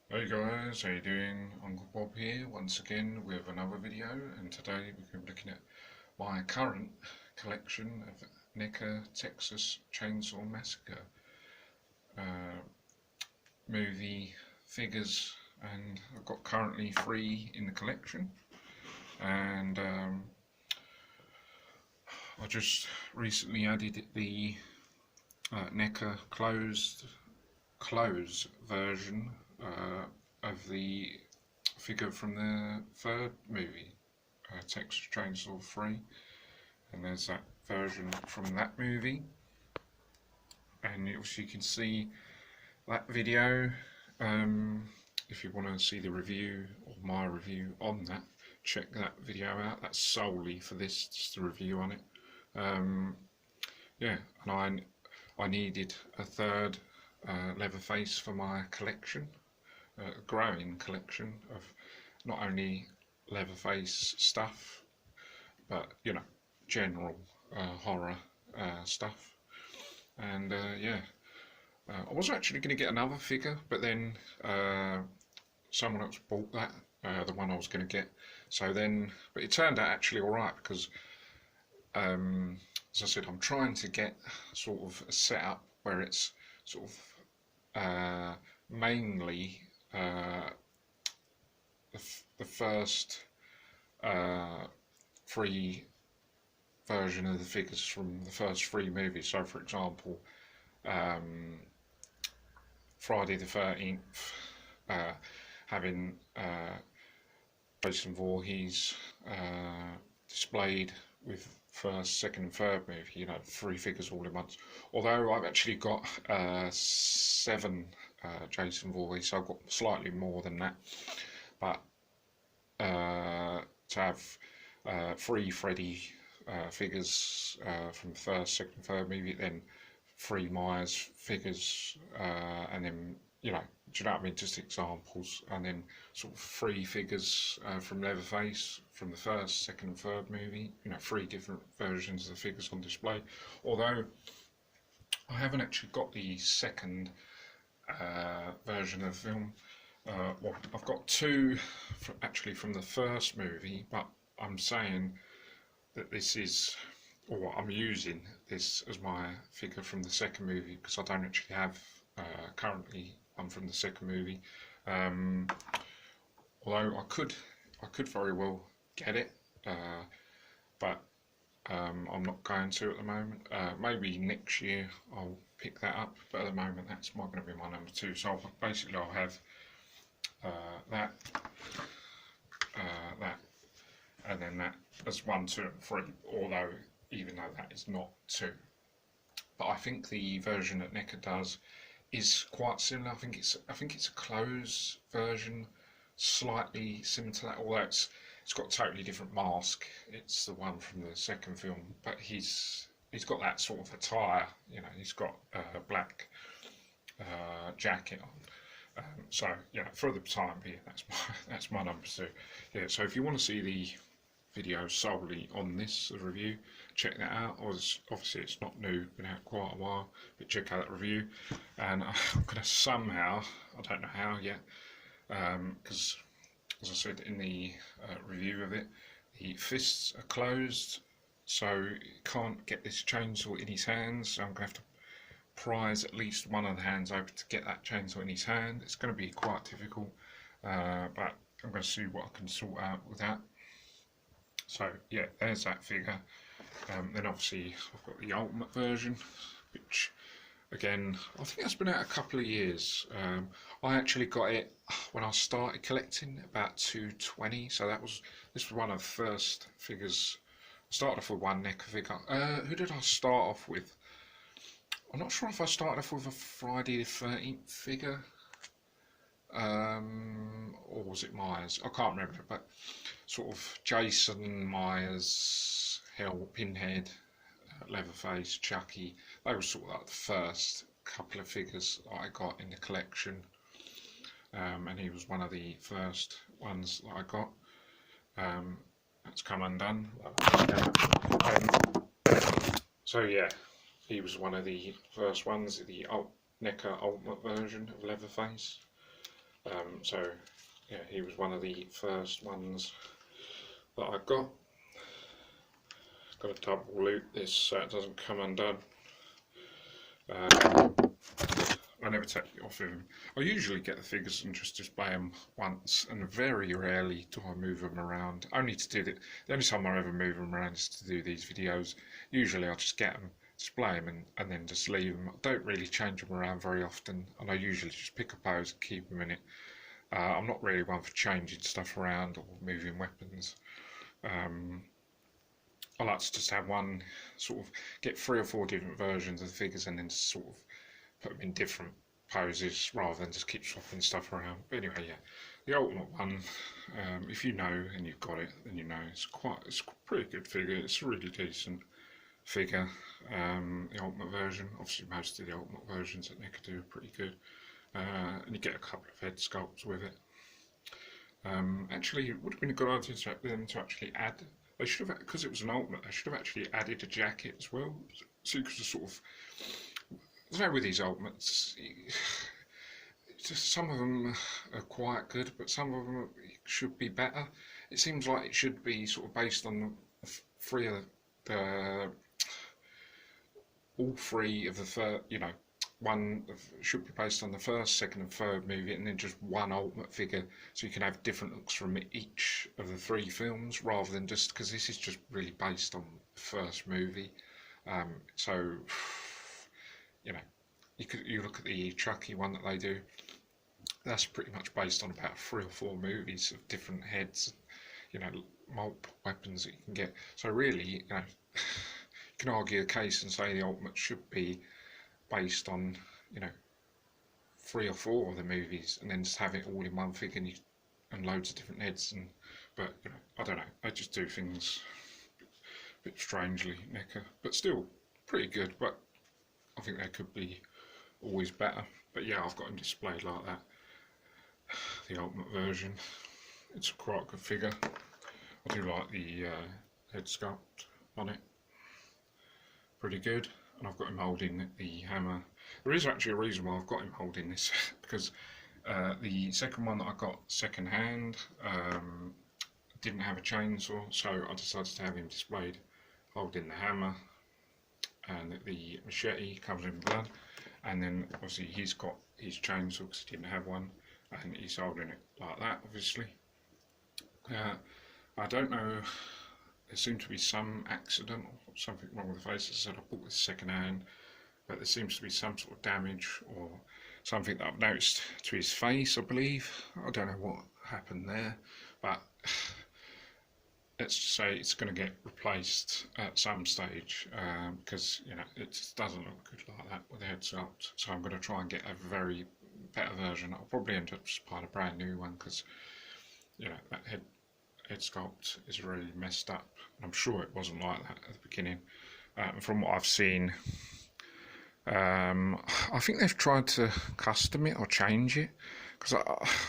Hey guys, how you doing? Uncle Bob here once again with another video, and today we're going to be looking at my current collection of NECA Texas Chainsaw Massacre uh, movie figures, and I've got currently 3 in the collection. And I just recently added the NECA close version of the figure from the third movie, Texas Chainsaw 3, and there's that version from that movie. And you can see that video. If you want to see the review or my review on that, check that video out. That's solely for this, just a review on it. Yeah, and I needed a third leatherface for my collection, a growing collection of not only leatherface stuff, but general horror stuff. And yeah, I was actually going to get another figure, but then someone else bought that, the one I was going to get. So then, but it turned out actually alright, because as I said, I'm trying to get sort of a setup where it's sort of mainly the first 3 version of the figures from the first 3 movies. So for example, Friday the 13th, having Jason Voorhees displayed with first, second and third movie, 3 figures all in once. Although I've actually got 7 Jason Voorhees, so I've got slightly more than that. But to have 3 Freddy figures from the first, second, third movie, then 3 Myers figures, and then do you know what I mean? Just examples, and then sort of 3 figures from Leatherface from the first, second, and third movie. 3 different versions of the figures on display. Although I haven't actually got the second version of the film. Well, I've got 2 actually from the first movie, but I'm saying that this is, or I'm using this as my figure from the second movie, because I don't actually have currently one from the second movie. Although I could very well get it, but I'm not going to at the moment. Maybe next year I'll pick that up, but at the moment that's going to be my number 2. So basically I'll have that, and then that as 1, 2 and 3, although even though that is not 2. But I think the version that NECA does is quite similar. I think it's a closed version, slightly similar to that, although it's got a totally different mask. It's the one from the second film, but he's got that sort of attire. He's got a black jacket on. So for the time being, that's my number 2. Yeah. So if you want to see the video solely on this review, check that out. Obviously it's not new, been out quite a while, but check out that review. And I'm going to somehow, I don't know how yet, because as I said in the review of it, the fists are closed, so he can't get this chainsaw in his hands. So I'm going to have to prise at least one of the hands open to get that chainsaw in his hand. It's going to be quite difficult, but I'm going to see what I can sort out with that. So yeah, there's that figure. Then obviously I've got the ultimate version, which again I think that's been out a couple of years. I actually got it when I started collecting about 220, so this was one of the first figures. I started off with one NECA figure. Who did I start off with? I'm not sure if I started off with a Friday the 13th figure, or was it Myers? I can't remember, but sort of Jason, Myers, Pinhead, Leatherface, Chucky. They were sort of like the first couple of figures I got in the collection, and he was one of the first ones that I got. That's come undone. So yeah, he was one of the first ones, the NECA Ultimate version of Leatherface. So yeah, he was one of the first ones that I got. Got to double loop this so it doesn't come undone. I never take it off of him. I usually get the figures and just display them once, and very rarely do I move them around. Only to do the only time I ever move them around is to do these videos. Usually I just get them, display them, and then just leave them. I don't really change them around very often, and I usually just pick a pose and keep them in it. I'm not really one for changing stuff around or moving weapons. I like to just have one, sort of get 3 or 4 different versions of the figures and then just sort of put them in different poses rather than just keep swapping stuff around. But anyway, yeah, the ultimate one, if you know and you've got it, then you know it's a pretty good figure. It's a really decent figure. The ultimate version, obviously most of the ultimate versions that NECA do are pretty good, and you get a couple of head sculpts with it. Actually, it would have been a good idea for them to actually add. They should have, because it was an ultimate, they should have actually added a jacket as well, so you could sort of, I don't know, with these ultimates, just some of them are quite good, but some of them should be better. It seems like it should be sort of based on all three of the third, one should be based on the first, second and third movie, and then just one ultimate figure, so you can have different looks from each of the 3 films, rather than just, because this is just really based on the first movie. So you look at the Chucky one that they do, that's pretty much based on about 3 or 4 movies of different heads, multiple weapons that you can get. So really, you can argue a case and say the ultimate should be based on 3 or 4 of the movies, and then just have it all in one figure and loads of different heads. But I don't know, I just do things a bit strangely, NECA, but still pretty good. But I think they could be always better. But yeah, I've got them displayed like that. The ultimate version, it's a quite good figure. I do like the head sculpt on it, pretty good. And I've got him holding the hammer. There is actually a reason why I've got him holding this, because the second one that I got second hand didn't have a chainsaw, so I decided to have him displayed holding the hammer, and the machete covered in blood, and then obviously he's got his chainsaw because he didn't have one, and he's holding it like that, obviously. I don't know, there seemed to be some accident or something wrong with the face. As I said, I bought this second hand, but there seems to be some sort of damage or something that I've noticed to his face, I believe. I don't know what happened there, but let's just say it's going to get replaced at some stage, because it just doesn't look good like that with the head sculpt. So I'm going to try and get a very better version. I'll probably end up just buying a brand new one, because that head sculpt is really messed up, and I'm sure it wasn't like that at the beginning. From what I've seen, I think they've tried to custom it or change it, because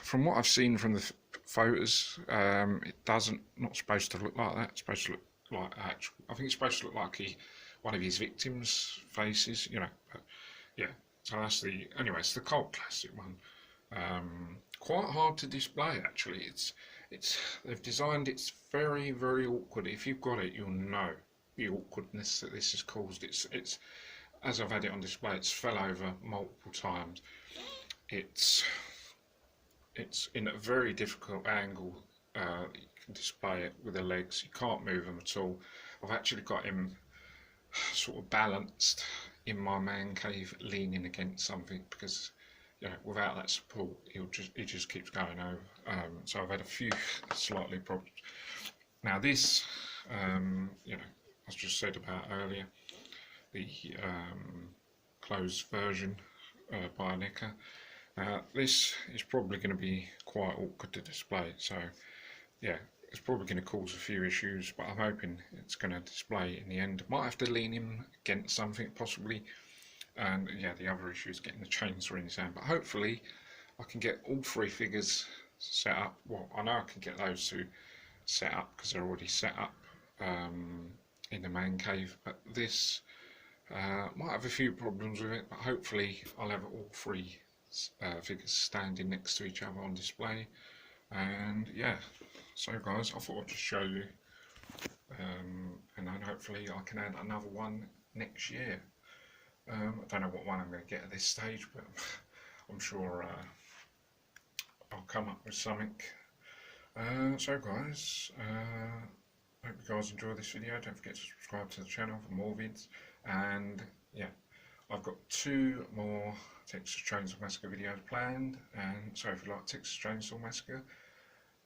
from what I've seen from the photos, it not supposed to look like that. It's supposed to look like actual. I think it's supposed to look like one of his victims' faces, But yeah, so that's anyway, it's the cult classic one. Quite hard to display actually. They've designed it's very, very awkward. If you've got it, you'll know the awkwardness that this has caused. It's as I've had it on display, it's fell over multiple times. It's in a very difficult angle. You can display it with the legs. You can't move them at all. I've actually got him sort of balanced in my man cave, leaning against something, because without that support, he just keeps going over. So I've had a few slightly problems. Now this, as just said about earlier, the closed version by NECA. This is probably going to be quite awkward to display. So yeah, it's probably going to cause a few issues, but I'm hoping it's going to display in the end. Might have to lean him against something possibly. And yeah, the other issue is getting the chainsaw in his hand, but hopefully I can get all 3 figures set up. Well, I know I can get those 2 set up because they're already set up in the man cave, but this might have a few problems with it, but hopefully I'll have all 3 figures standing next to each other on display. And yeah, so guys, I thought I'd just show you, and then hopefully I can add another one next year. I don't know what one I'm going to get at this stage, but I'm sure I'll come up with something. So guys, hope you guys enjoy this video. Don't forget to subscribe to the channel for more vids. And yeah, I've got 2 more Texas Chainsaw Massacre videos planned. And so if you like Texas Chainsaw Massacre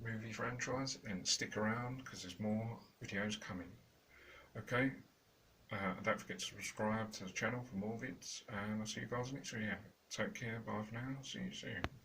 movie franchise, then stick around because there's more videos coming. Okay, don't forget to subscribe to the channel for more vids, and I'll see you guys next video. Take care, bye for now, see you soon.